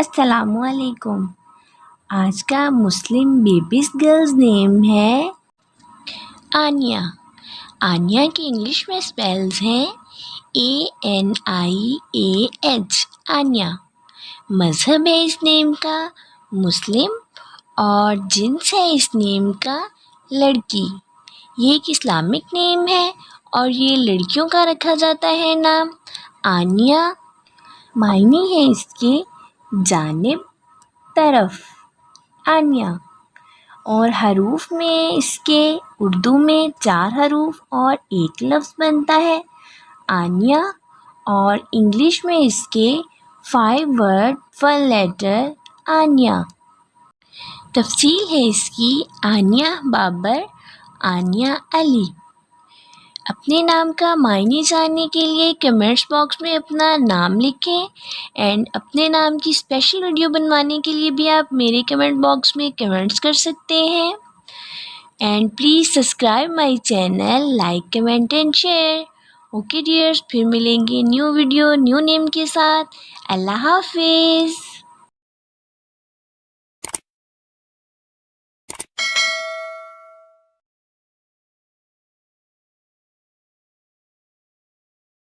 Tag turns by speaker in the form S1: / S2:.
S1: السلام علیکم۔ آج کا مسلم بیبیز گرلز نیم ہے آنیہ۔ آنیہ کی انگلش میں اسپیلز ہیں ANIAH، آنیہ۔ مذہب ہے اس نیم کا مسلم اور جنس ہے اس نیم کا لڑکی۔ یہ ایک اسلامک نیم ہے اور یہ لڑکیوں کا رکھا جاتا ہے نام۔ آنیہ معنی ہے اس کے جانب، طرف، آنیہ، اور حروف میں اس کے اردو میں 4 حروف اور 1 لفظ بنتا ہے آنیہ، اور انگلش میں اس کے 5 ورڈ 1 لیٹر آنیہ۔ تفصیل ہے اس کی آنیہ بابر، آنیہ علی۔ اپنے نام کا معنی جاننے کے لیے کمنٹس باکس میں اپنا نام لکھیں، اینڈ اپنے نام کی اسپیشل ویڈیو بنوانے کے لیے بھی آپ میرے کمنٹ باکس میں کمنٹس کر سکتے ہیں، and please subscribe my channel, like, comment and share. Okay dears, پھر ملیں گے نیو ویڈیو نیو نیم کے ساتھ۔ اللہ حافظ۔